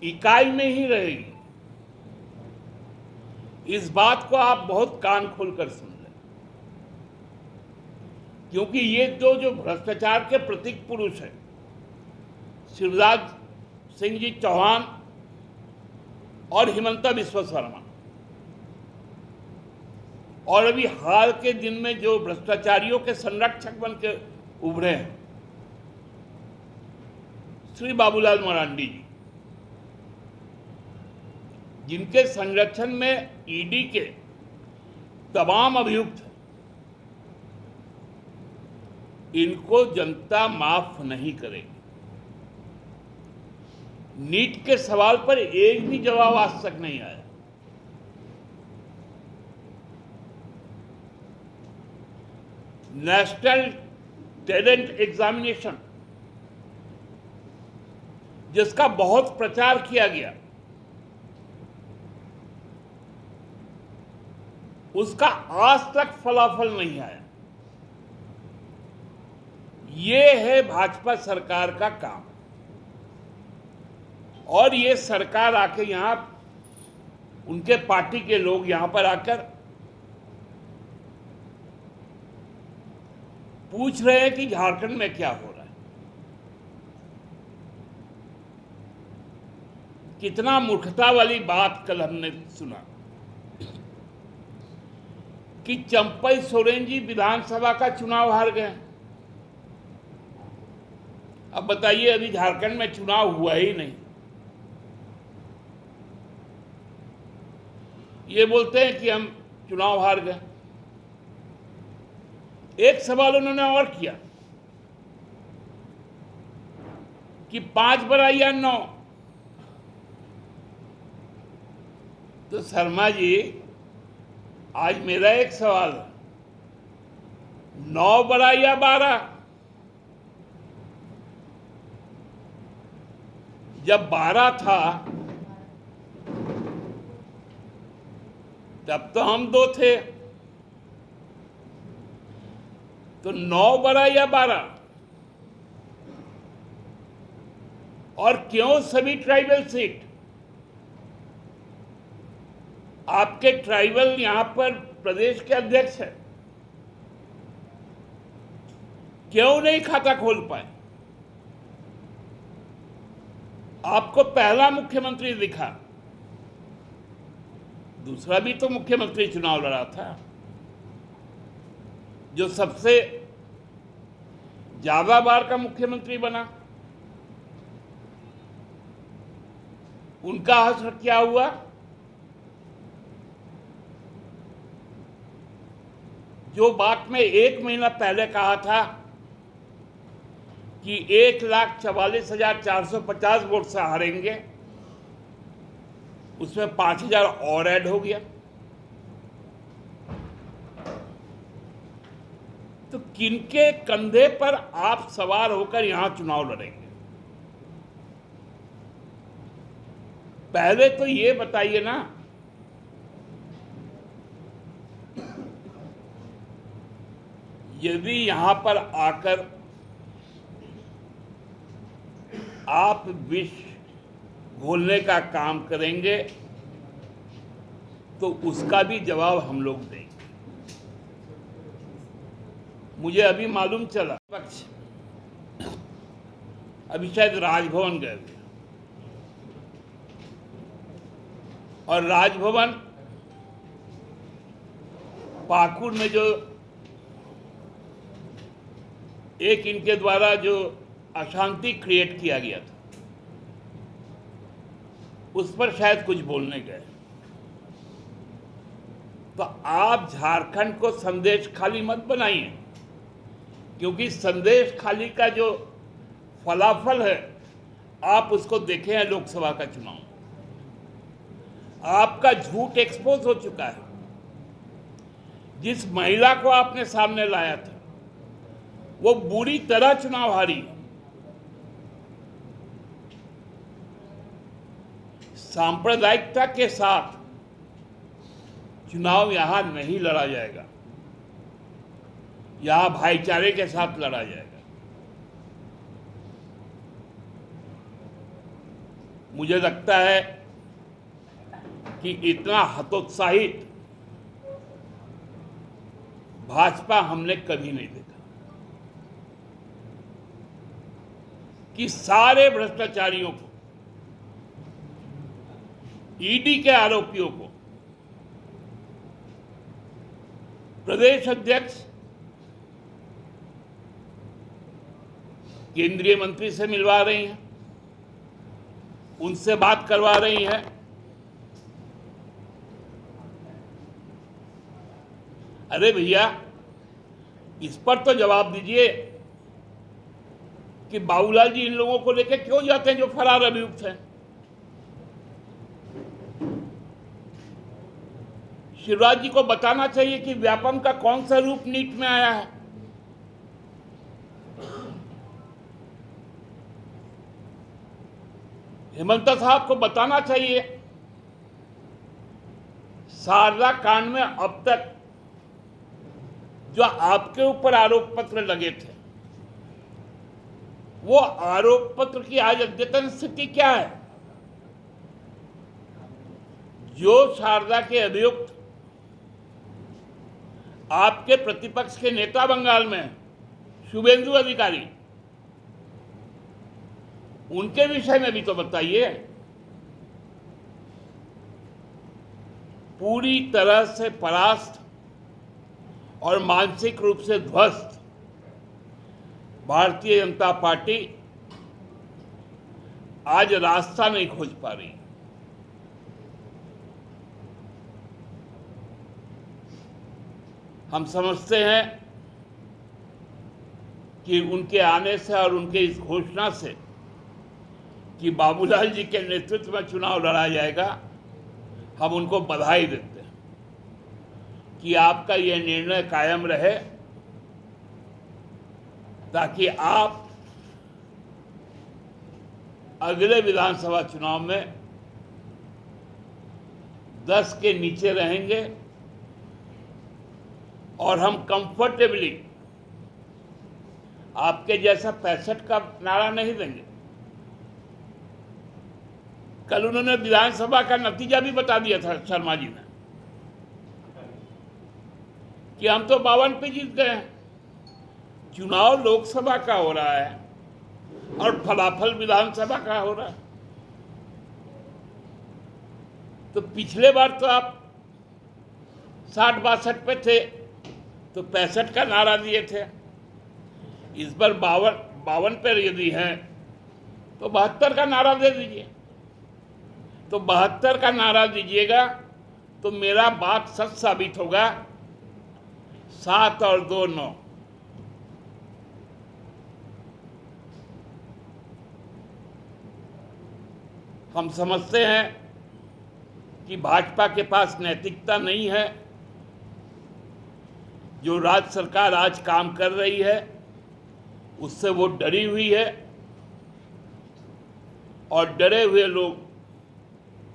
इकाई में ही रहेगी। इस बात को आप बहुत कान खोलकर सुन लें, क्योंकि ये जो भ्रष्टाचार के प्रतीक पुरुष है, शिवराज सिंह जी चौहान और हिमंता बिस्वा शर्मा, और अभी हाल के दिन में जो भ्रष्टाचारियों के संरक्षक बन के उभरे हैं, श्री बाबूलाल मरांडी जी, जिनके संरक्षण में ईडी के तमाम अभियुक्त हैं, इनको जनता माफ नहीं करेगी। नीट के सवाल पर एक भी जवाब आज तक नहीं आया। नेशनल टैलेंट एग्जामिनेशन, जिसका बहुत प्रचार किया गया, उसका आज तक फलाफल नहीं आया। ये है भाजपा सरकार का काम। और ये सरकार आके यहां, उनके पार्टी के लोग यहां पर आकर पूछ रहे हैं कि झारखंड में क्या हो रहा है। कितना मूर्खता वाली बात कल हमने सुना कि चंपई सोरेन जी विधानसभा का चुनाव हार गए। अब बताइए, अभी झारखंड में चुनाव हुआ ही नहीं, ये बोलते हैं कि हम चुनाव हार गए। एक सवाल उन्होंने और किया कि 5 बराई या 9। तो शर्मा जी, आज मेरा एक सवाल है, 9 बराई या 12? जब 12 था तब तो हम 2 थे, तो 9 बराई या 12? और क्यों सभी ट्राइबल सीट? आपके ट्राइबल यहां पर प्रदेश के अध्यक्ष है, क्यों नहीं खाता खोल पाए? आपको पहला मुख्यमंत्री दिखा, दूसरा भी तो मुख्यमंत्री चुनाव लड़ा था, जो सबसे ज्यादा बार का मुख्यमंत्री बना। उनका असर क्या हुआ? जो बात में 1 महीना पहले कहा था कि 1,44,450 वोट से हारेंगे, उसमें 5,000 और ऐड हो गया। तो किनके कंधे पर आप सवार होकर यहां चुनाव लड़ेंगे? पहले तो ये बताइए ना, यदि यहां पर आकर आप विष घोलने का काम करेंगे तो उसका भी जवाब हम लोग देंगे। मुझे अभी मालूम चला, पक्ष अभी शायद राजभवन गए थे, और राजभवन पाकुड़ में जो एक इनके द्वारा जो अशांति क्रिएट किया गया था, उस पर शायद कुछ बोलने गए। तो आप झारखंड को संदेश खाली मत बनाइए, क्योंकि संदेश खाली का जो फलाफल है आप उसको देखे हैं लोकसभा का चुनाव। आपका झूठ एक्सपोज हो चुका है। जिस महिला को आपने सामने लाया था वो बुरी तरह चुनाव हारी। सांप्रदायिकता के साथ चुनाव यहां नहीं लड़ा जाएगा, यहां भाईचारे के साथ लड़ा जाएगा। मुझे लगता है कि इतना हतोत्साहित भाजपा हमने कभी नहीं देखा कि सारे भ्रष्टाचारियों को, ईडी के आरोपियों को प्रदेश अध्यक्ष केंद्रीय मंत्री से मिलवा रही हैं, उनसे बात करवा रही हैं। अरे भैया, इस पर तो जवाब दीजिए कि बाबूलाल जी इन लोगों को लेकर क्यों जाते हैं जो फरार अभियुक्त हैं। शिवराज जी को बताना चाहिए कि व्यापम का कौन सा रूप नीट में आया है। हेमंत साहब को बताना चाहिए शारदा कांड में अब तक जो आपके ऊपर आरोप पत्र लगे थे, वो आरोप पत्र की आज अद्यतन स्थिति क्या है। जो शारदा के अभियुक्त आपके प्रतिपक्ष के नेता बंगाल में शुभेंदु अधिकारी, उनके विषय में भी तो बताइए। पूरी तरह से परास्त और मानसिक रूप से ध्वस्त भारतीय जनता पार्टी आज रास्ता नहीं खोज पा रही। हम समझते हैं कि उनके आने से और उनके इस घोषणा से कि बाबूलाल जी के नेतृत्व में चुनाव लड़ा जाएगा, हम उनको बधाई देते हैं कि आपका यह निर्णय कायम रहे, ताकि आप अगले विधानसभा चुनाव में 10 के नीचे रहेंगे और हम कंफर्टेबली आपके जैसा 65 का नारा नहीं देंगे। कल उन्होंने विधानसभा का नतीजा भी बता दिया था शर्मा जी ने कि हम तो 52 पे जीत गए हैं। चुनाव लोकसभा का हो रहा है और फलाफल विधानसभा का हो रहा है। तो पिछले बार तो आप 60-62 पे थे तो 65 का नारा दिए थे। इस बार 52 पे यदि हैं तो 72 का नारा दे दीजिए। तो 72 का नारा दीजिएगा तो मेरा बात सच साबित होगा। 7 और 2 9। हम समझते हैं कि भाजपा के पास नैतिकता नहीं है। जो राज्य सरकार आज काम कर रही है उससे वो डरी हुई है, और डरे हुए लोग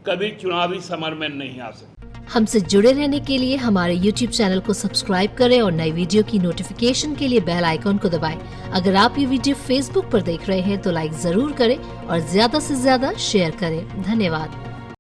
कभी चुनावी समर में नहीं आ सकते। हमसे जुड़े रहने के लिए हमारे YouTube चैनल को सब्सक्राइब करें और नई वीडियो की नोटिफिकेशन के लिए बेल आइकॉन को दबाएं। अगर आप ये वीडियो Facebook पर देख रहे हैं तो लाइक जरूर करें और ज्यादा से ज्यादा शेयर करें। धन्यवाद।